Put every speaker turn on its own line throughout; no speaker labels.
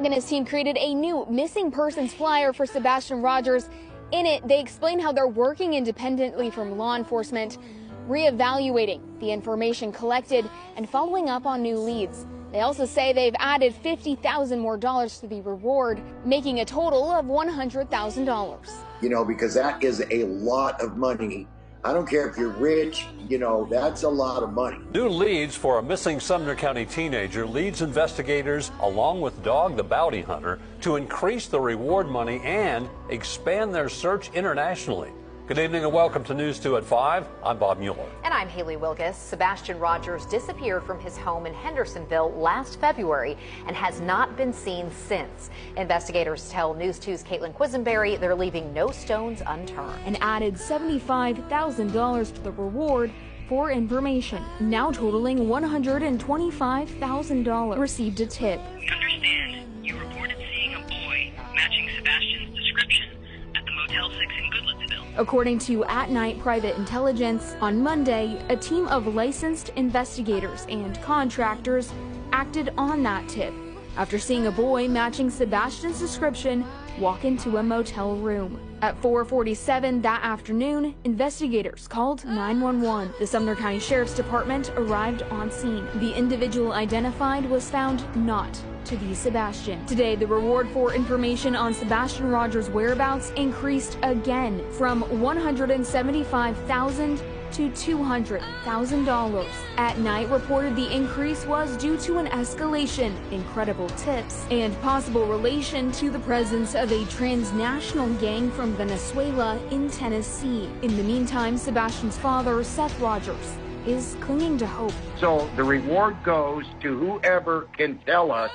And his team created a new missing persons flyer for Sebastian Rogers. In it, they explain how they're working independently from law enforcement, reevaluating the information collected and following up on new leads. They also say they've added $50,000 more to the reward, making a total of $100,000.
You know, because that is a lot of money. I don't care if you're rich, you know, that's a lot of money.
New leads for a missing Sumner County teenager leads investigators, along with Dog the Bounty Hunter, to increase the reward money and expand their search internationally. Good evening and welcome to News 2 at 5. I'm Bob Mueller.
And I'm Haley Wilkes. Sebastian Rogers disappeared from his home in Hendersonville last February and has not been seen since. Investigators tell News 2's Caitlin Quisenberry they're leaving no stones unturned.
And added $75,000 to the reward for information, now totaling $125,000. Received a tip.
We understand you reported seeing a boy matching Sebastian's description at the Motel 6 in Goodlettsville.
According to AtNight Private Intelligence, on Monday, a team of licensed investigators and contractors acted on that tip after seeing a boy matching Sebastian's description walk into a motel room. At 4:47 that afternoon, investigators called 911. The Sumner County Sheriff's Department arrived on scene. The individual identified was found not to be Sebastian. Today, the reward for information on Sebastian Rogers' whereabouts increased again from $175,000 to $200,000. AtNight reported the increase was due to an escalation in credible tips and possible relation to the presence of a transnational gang from Venezuela in Tennessee. In the meantime, Sebastian's father, Seth Rogers, is clinging to hope.
So the reward goes to whoever can tell us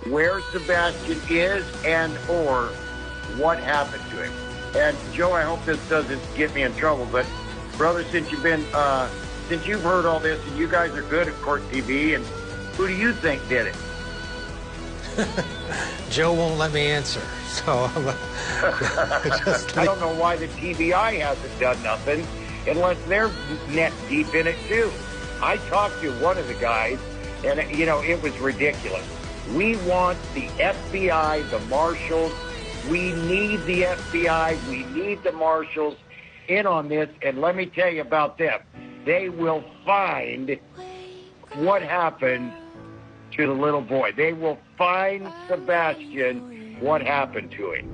where Sebastian is and or what happened to him. And Joe, I hope this doesn't get me in trouble, but brother, since you've heard all this and you guys are good at court TV, and who do you think did it?
Joe won't let me answer, so
I don't know why the TBI hasn't done nothing unless they're neck deep in it too. I talked to one of the guys, and you know, it was ridiculous. We want the FBI, the marshals. We need the FBI. We need the marshals in on this, and let me tell you about them. They will find what happened to the little boy. They will find Sebastian, what happened to him.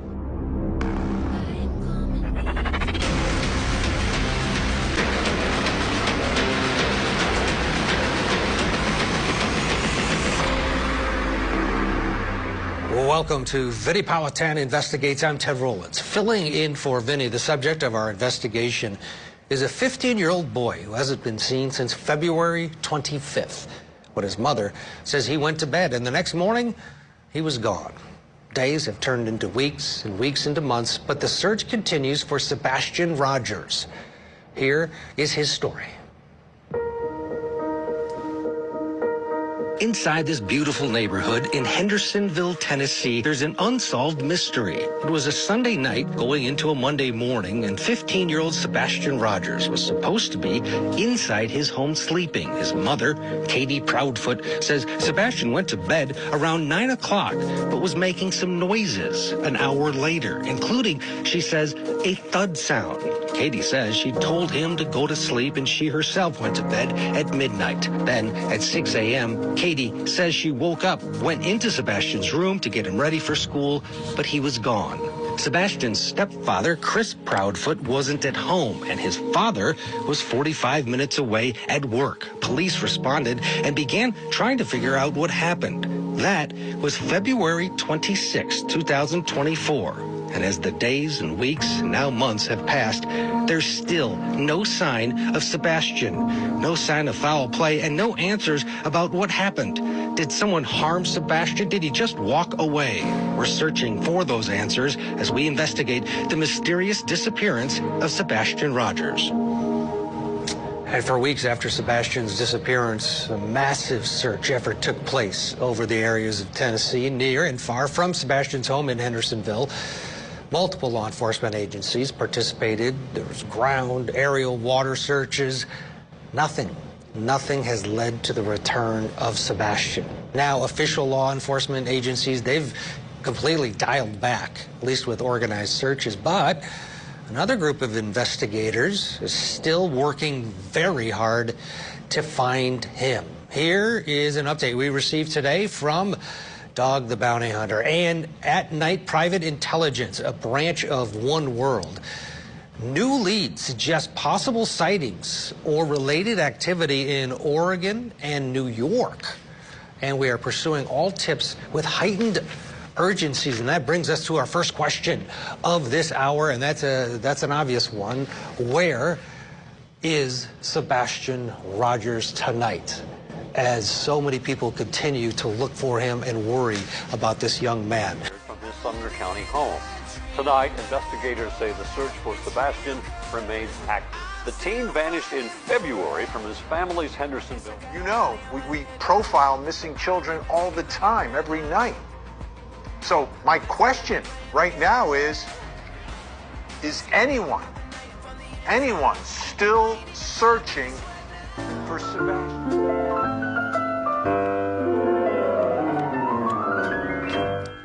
Welcome to Vinny Politan Investigates. I'm Ted Rowlands. Filling in for Vinny, the subject of our investigation is a 15-year-old boy who hasn't been seen since February 25th. When his mother says he went to bed and the next morning he was gone. Days have turned into weeks and weeks into months, but the search continues for Sebastian Rogers. Here is his story. Inside this beautiful neighborhood in Hendersonville, Tennessee, there's an unsolved mystery. It was a Sunday night going into a Monday morning, and 15-year-old Sebastian Rogers was supposed to be inside his home sleeping. His mother, Katie Proudfoot, says Sebastian went to bed around 9 o'clock, but was making some noises an hour later, including, she says, a thud sound. Katie says she told him to go to sleep, and she herself went to bed at midnight. Then, at 6 a.m., Katie says she woke up, went into Sebastian's room to get him ready for school, but he was gone. Sebastian's stepfather, Chris Proudfoot, wasn't at home, and his father was 45 minutes away at work. Police responded and began trying to figure out what happened. That was February 26, 2024. And as the days and weeks, and now months have passed, there's still no sign of Sebastian, no sign of foul play, and no answers about what happened. Did someone harm Sebastian? Did he just walk away? We're searching for those answers as we investigate the mysterious disappearance of Sebastian Rogers. And for weeks after Sebastian's disappearance, a massive search effort took place over the areas of Tennessee, near and far from Sebastian's home in Hendersonville. Multiple law enforcement agencies participated. There was ground, aerial, water searches. Nothing has led to the return of Sebastian. Now, official law enforcement agencies, they've completely dialed back, at least with organized searches, but another group of investigators is still working very hard to find him. Here is an update we received today from Dog the Bounty Hunter and AtNight Private Intelligence, a branch of One World. New leads suggest possible sightings or related activity in Oregon and New York. And we are pursuing all tips with heightened urgencies. And that brings us to our first question of this hour, and that's an obvious one. Where is Sebastian Rogers tonight? As so many people continue to look for him and worry about this young man.
From his Sumner County home. Tonight, investigators say the search for Sebastian remains active. The teen vanished in February from his family's Hendersonville.
You know, we profile missing children all the time, every night. So my question right now is anyone still searching for Sebastian?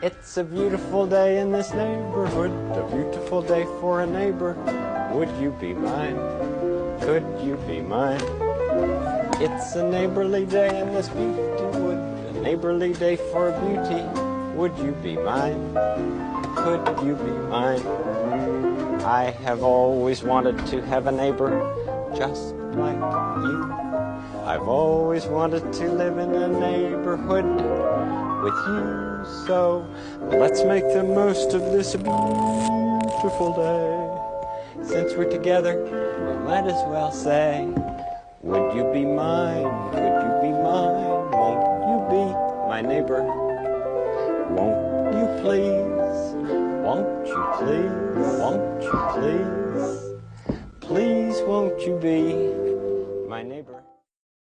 It's a beautiful day in this neighborhood, a beautiful day for a neighbor. Would you be mine? Could you be mine? It's a neighborly day in this beauty wood, a neighborly day for beauty. Would you be mine? Could you be mine? I have always wanted to have a neighbor just like you. I've always wanted to live in a neighborhood with you. So let's make the most of this beautiful day. Since we're together, we might as well say, would you be mine? Could you be mine? Won't you be my neighbor? Won't you please? Won't you please? Won't you please? Please won't you be my neighbor?